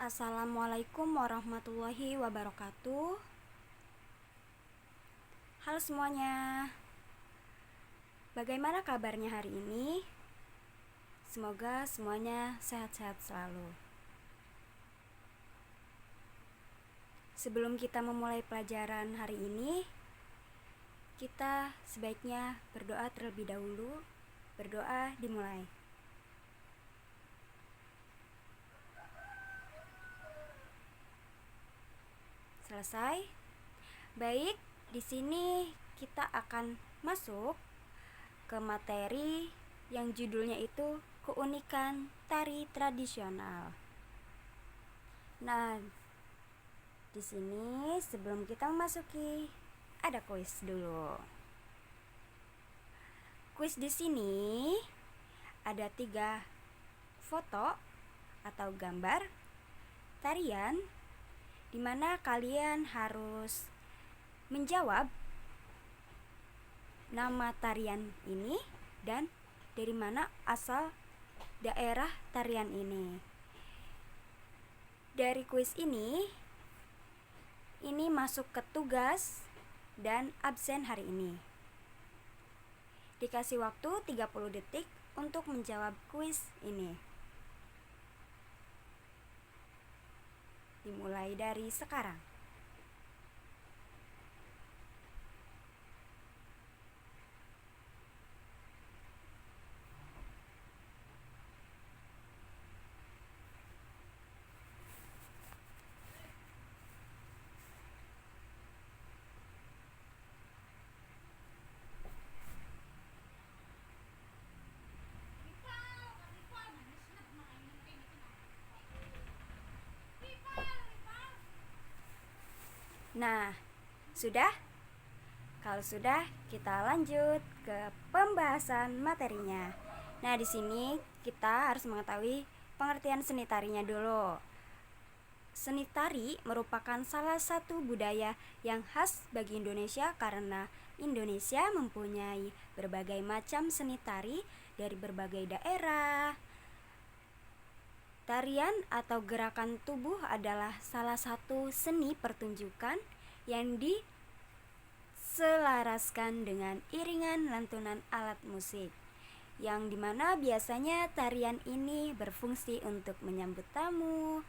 Assalamualaikum warahmatullahi wabarakatuh. Halo semuanya, bagaimana kabarnya hari ini? Semoga semuanya sehat-sehat selalu. Sebelum kita memulai pelajaran hari ini, kita sebaiknya berdoa terlebih dahulu. Berdoa dimulai. Selesai? Baik, di sini kita akan masuk ke materi yang judulnya itu keunikan tari tradisional. Nah, di sini sebelum kita memasuki ada kuis dulu. Kuis di sini ada 3 foto atau gambar tarian di mana kalian harus menjawab nama tarian ini dan dari mana asal daerah tarian ini. Dari kuis ini masuk ke tugas dan absen hari ini. Dikasih waktu 30 detik untuk menjawab kuis ini. Dimulai dari sekarang. Nah, sudah? Kalau sudah, kita lanjut ke pembahasan materinya. Nah, di sini kita harus mengetahui pengertian seni tarinya dulu. Seni tari merupakan salah satu budaya yang khas bagi Indonesia karena Indonesia mempunyai berbagai macam seni tari dari berbagai daerah. Tarian atau gerakan tubuh adalah salah satu seni pertunjukan yang diselaraskan dengan iringan lantunan alat musik, yang dimana biasanya tarian ini berfungsi untuk menyambut tamu,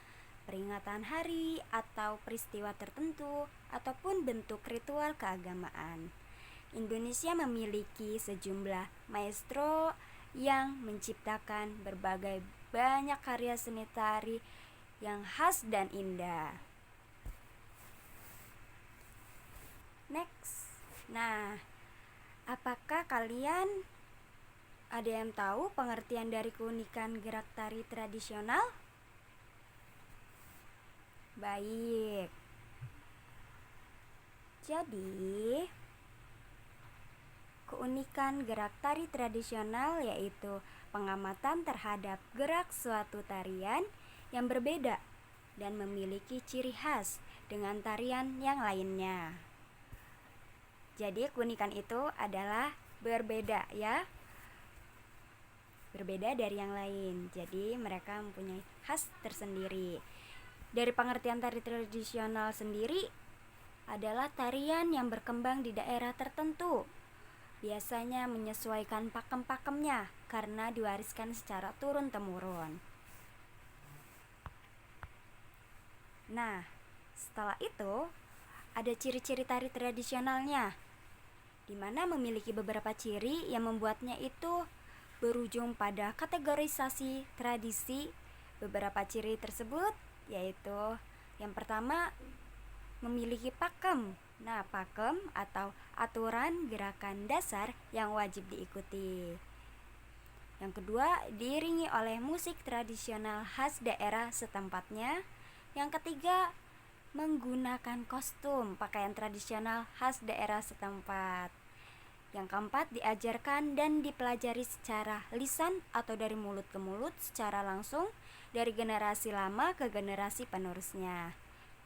peringatan hari atau peristiwa tertentu, ataupun bentuk ritual keagamaan. Indonesia memiliki sejumlah maestro yang menciptakan berbagai banyak karya seni tari yang khas dan indah. Next. Nah, apakah kalian ada yang tahu pengertian dari keunikan gerak tari tradisional? Baik. Jadi, keunikan gerak tari tradisional yaitu pengamatan terhadap gerak suatu tarian yang berbeda dan memiliki ciri khas dengan tarian yang lainnya. Jadi keunikan itu adalah berbeda ya. Berbeda dari yang lain. Jadi mereka mempunyai khas tersendiri. Dari pengertian tari tradisional sendiri adalah tarian yang berkembang di daerah tertentu. Biasanya menyesuaikan pakem-pakemnya karena diwariskan secara turun-temurun. Nah, setelah itu ada ciri-ciri tari tradisionalnya, di mana memiliki beberapa ciri yang membuatnya itu berujung pada kategorisasi tradisi. Beberapa ciri tersebut yaitu yang pertama, memiliki pakem. Nah, pakem atau aturan gerakan dasar yang wajib diikuti. Yang kedua, diiringi oleh musik tradisional khas daerah setempatnya. Yang ketiga, menggunakan kostum pakaian tradisional khas daerah setempat. Yang keempat, diajarkan dan dipelajari secara lisan atau dari mulut ke mulut secara langsung dari generasi lama ke generasi penerusnya.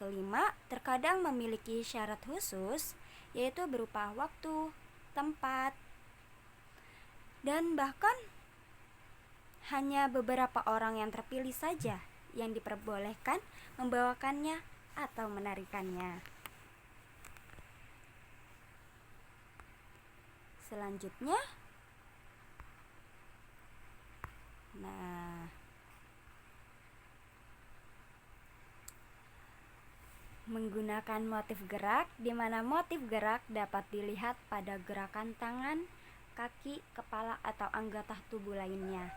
Kelima, terkadang memiliki syarat khusus, yaitu berupa waktu, tempat, dan bahkan hanya beberapa orang yang terpilih saja yang diperbolehkan membawakannya atau menarikannya. Selanjutnya, menggunakan motif gerak, di mana motif gerak dapat dilihat pada gerakan tangan, kaki, kepala, atau anggota tubuh lainnya.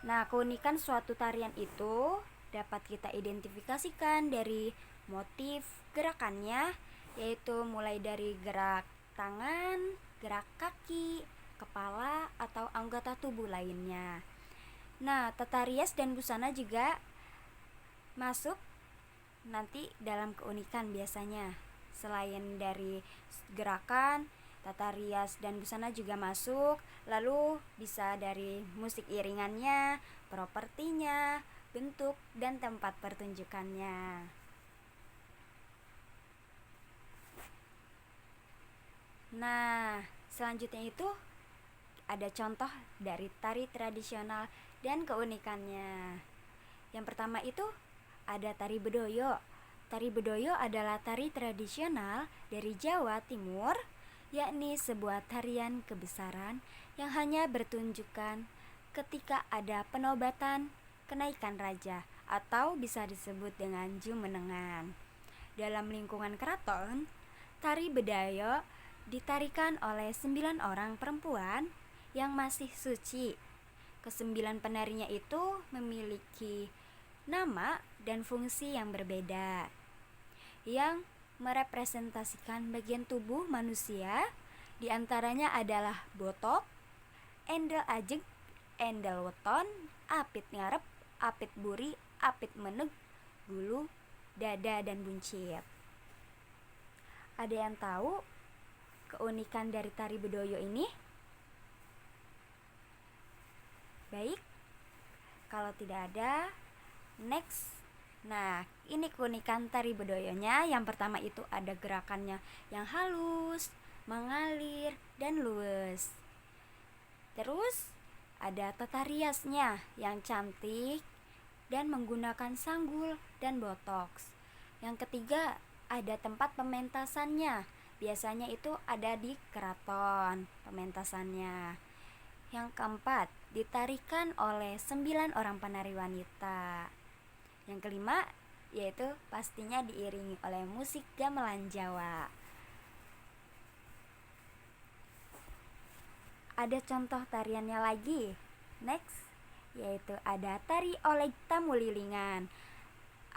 Nah, keunikan suatu tarian itu dapat kita identifikasikan dari motif gerakannya, yaitu mulai dari gerak tangan, gerak kaki, kepala, atau anggota tubuh lainnya. Nah, tata rias dan busana juga masuk nanti dalam keunikan biasanya. Selain dari gerakan, tata rias dan busana juga masuk, lalu bisa dari musik iringannya, propertinya, bentuk, dan tempat pertunjukannya. Nah, selanjutnya itu ada contoh dari tari tradisional dan keunikannya. Yang pertama itu ada tari bedoyo. Tari bedoyo adalah tari tradisional dari Jawa Timur, yakni sebuah tarian kebesaran yang hanya bertunjukkan ketika ada penobatan kenaikan raja atau bisa disebut dengan jumenengan. Dalam lingkungan keraton, tari bedoyo ditarikan oleh 9 orang perempuan yang masih suci. Ke-9 penarinya itu memiliki nama dan fungsi yang berbeda, yang merepresentasikan bagian tubuh manusia. Di antaranya adalah botok, endel ajeg, endel weton, apit ngarep, apit buri, apit meneg, gulu, dada, dan buncit. Ada yang tahu keunikan dari tari bedoyo ini? Baik, kalau tidak ada, next. Nah, ini keunikan tari bedoyonya. Yang pertama itu ada gerakannya yang halus, mengalir, dan luwes. Terus ada tata riasnya yang cantik dan menggunakan sanggul dan botoks. Yang ketiga ada tempat pementasannya. Biasanya itu ada di keraton pementasannya. Yang keempat, ditarikan oleh 9 orang penari wanita. Yang kelima, yaitu pastinya diiringi oleh musik gamelan Jawa. Ada contoh tariannya lagi. Next, yaitu ada tari oleg tamu lilingan.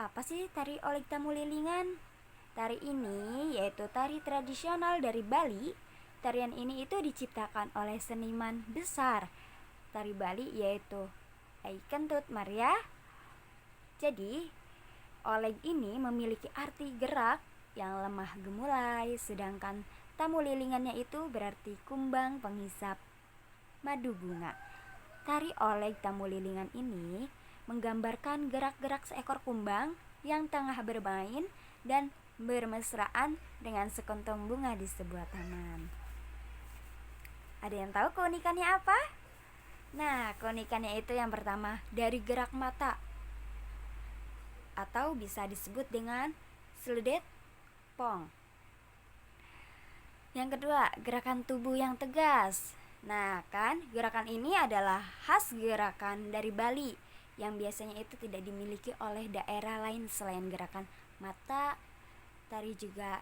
Apa sih tari oleg tamu lilingan? Tari ini yaitu tari tradisional dari Bali. Tarian ini itu diciptakan oleh seniman besar tari Bali, yaitu Ai Kentut Maria. Jadi, oleg ini memiliki arti gerak yang lemah gemulai, sedangkan tamu lilingannya itu berarti kumbang penghisap madu bunga. Tari oleg tamu lilingan ini menggambarkan gerak-gerak seekor kumbang yang tengah bermain dan bermesraan dengan sekuntum bunga di sebuah taman. Ada yang tahu keunikannya apa? Nah, keunikannya itu yang pertama dari gerak mata, atau bisa disebut dengan sledet pong. Yang kedua, gerakan tubuh yang tegas. Nah, kan gerakan ini adalah khas gerakan dari Bali yang biasanya itu tidak dimiliki oleh daerah lain. Selain gerakan mata, tari juga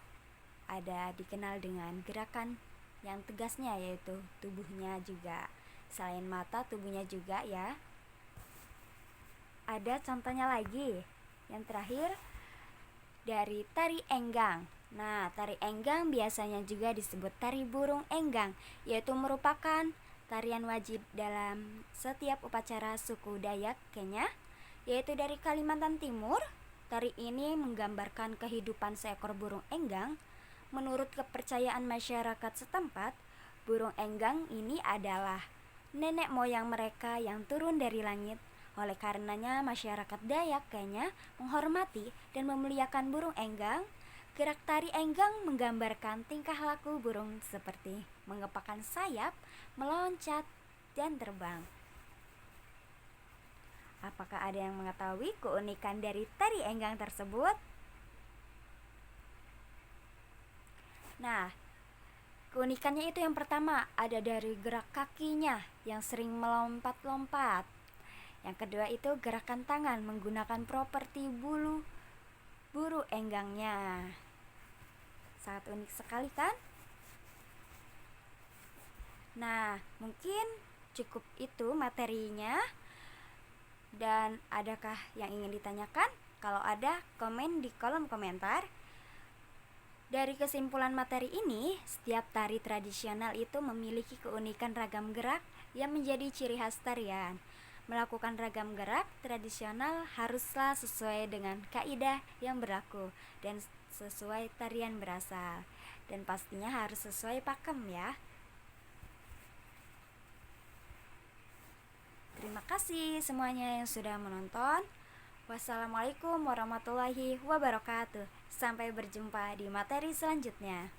ada dikenal dengan gerakan yang tegasnya, yaitu tubuhnya juga. Selain mata, tubuhnya juga ya. Ada contohnya lagi. Yang terakhir dari tari enggang. Nah, tari enggang biasanya juga disebut tari burung enggang, yaitu merupakan tarian wajib dalam setiap upacara suku Dayak Kenya, yaitu dari Kalimantan Timur. Tari ini menggambarkan kehidupan seekor burung enggang. Menurut kepercayaan masyarakat setempat, burung enggang ini adalah nenek moyang mereka yang turun dari langit. Oleh karenanya masyarakat Dayak Kenya menghormati dan memuliakan burung enggang. Gerak tari enggang menggambarkan tingkah laku burung seperti mengepakkan sayap, meloncat, dan terbang. Apakah ada yang mengetahui keunikan dari tari enggang tersebut? Nah, keunikannya itu yang pertama ada dari gerak kakinya yang sering melompat-lompat. Yang kedua itu gerakan tangan menggunakan properti buru enggangnya. Sangat unik sekali kan? Nah, mungkin cukup itu materinya. Dan adakah yang ingin ditanyakan? Kalau ada, komen di kolom komentar. Dari kesimpulan materi ini, setiap tari tradisional itu memiliki keunikan ragam gerak yang menjadi ciri khas tarian. Melakukan ragam gerak tradisional haruslah sesuai dengan kaidah yang berlaku dan sesuai tarian berasal. Dan pastinya harus sesuai pakem ya. Terima kasih semuanya yang sudah menonton. Wassalamualaikum warahmatullahi wabarakatuh. Sampai berjumpa di materi selanjutnya.